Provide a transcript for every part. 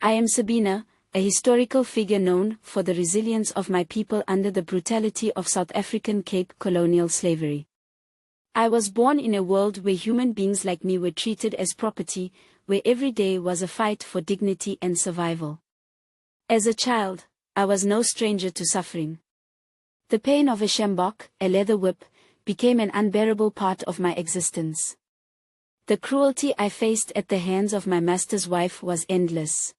I am Sabina, a historical figure known for the resilience of my people under the brutality of South African Cape colonial slavery. I was born in a world where human beings like me were treated as property, where every day was a fight for dignity and survival. As a child, I was no stranger to suffering. The pain of a sjambok, a leather whip, became an unbearable part of my existence. The cruelty I faced at the hands of my master's wife was endless.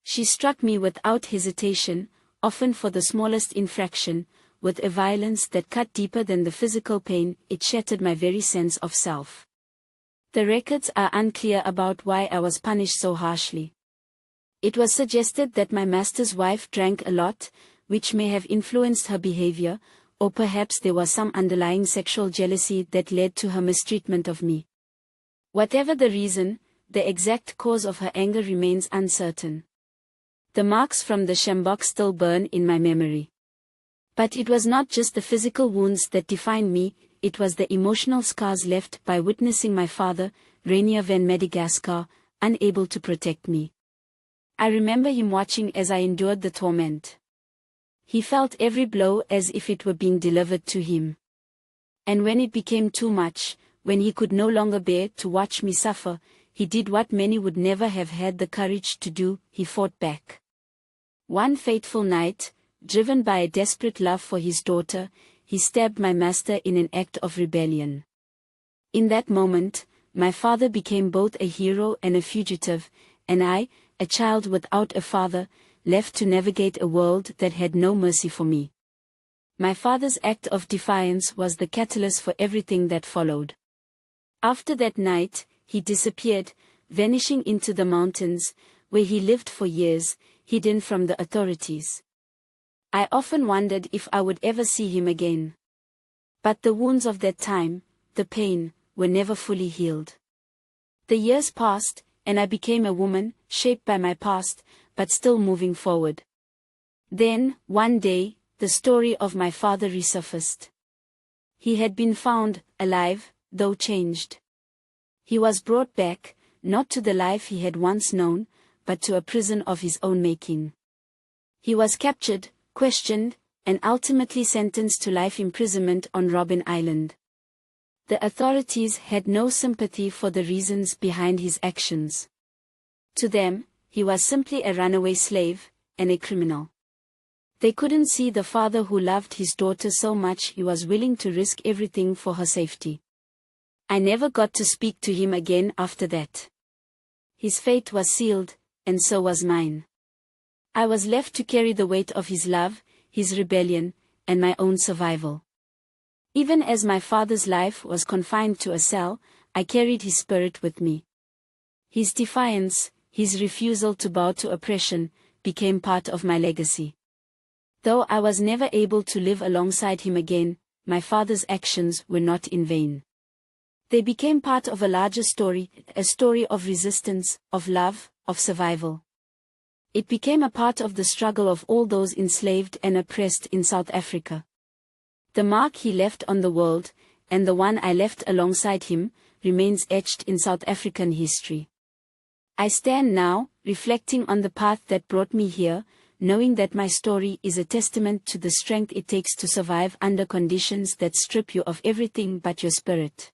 She struck me without hesitation, often for the smallest infraction, with a violence that cut deeper than the physical pain. It shattered my very sense of self. The records are unclear about why I was punished so harshly. It was suggested that my master's wife drank a lot, which may have influenced her behavior, or perhaps there was some underlying sexual jealousy that led to her mistreatment of me. Whatever the reason, the exact cause of her anger remains uncertain. The marks from the sjambok still burn in my memory. But it was not just the physical wounds that defined me, it was the emotional scars left by witnessing my father, Rainier van Madagascar, unable to protect me. I remember him watching as I endured the torment. He felt every blow as if it were being delivered to him. And when it became too much, when he could no longer bear to watch me suffer, he did what many would never have had the courage to do: he fought back. One fateful night, driven by a desperate love for his daughter, he stabbed my master in an act of rebellion. In that moment, my father became both a hero and a fugitive, and I, a child without a father, left to navigate a world that had no mercy for me. My father's act of defiance was the catalyst for everything that followed. After that night, he disappeared, vanishing into the mountains, where he lived for years, hidden from the authorities. I often wondered if I would ever see him again. But the wounds of that time, the pain, were never fully healed. The years passed, and I became a woman, shaped by my past, but still moving forward. Then, one day, the story of my father resurfaced. He had been found, alive, though changed. He was brought back, not to the life he had once known, but to a prison of his own making. He was captured, questioned, and ultimately sentenced to life imprisonment on Robben Island. The authorities had no sympathy for the reasons behind his actions. To them, he was simply a runaway slave, and a criminal. They couldn't see the father who loved his daughter so much he was willing to risk everything for her safety. I never got to speak to him again after that. His fate was sealed, and so was mine. I was left to carry the weight of his love, his rebellion, and my own survival. Even as my father's life was confined to a cell, I carried his spirit with me. His defiance, his refusal to bow to oppression, became part of my legacy. Though I was never able to live alongside him again, my father's actions were not in vain. They became part of a larger story, a story of resistance, of love, of survival. It became a part of the struggle of all those enslaved and oppressed in South Africa. The mark he left on the world, and the one I left alongside him, remains etched in South African history. I stand now, reflecting on the path that brought me here, knowing that my story is a testament to the strength it takes to survive under conditions that strip you of everything but your spirit.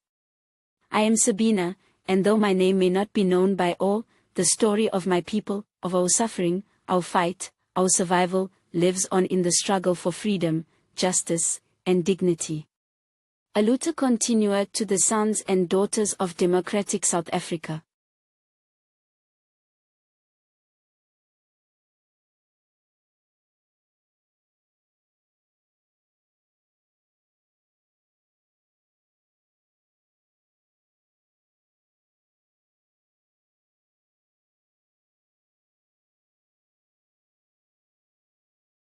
I am Sabina, and though my name may not be known by all, the story of my people, of our suffering, our fight, our survival, lives on in the struggle for freedom, justice, and dignity. A lutte continue to the sons and daughters of democratic South Africa.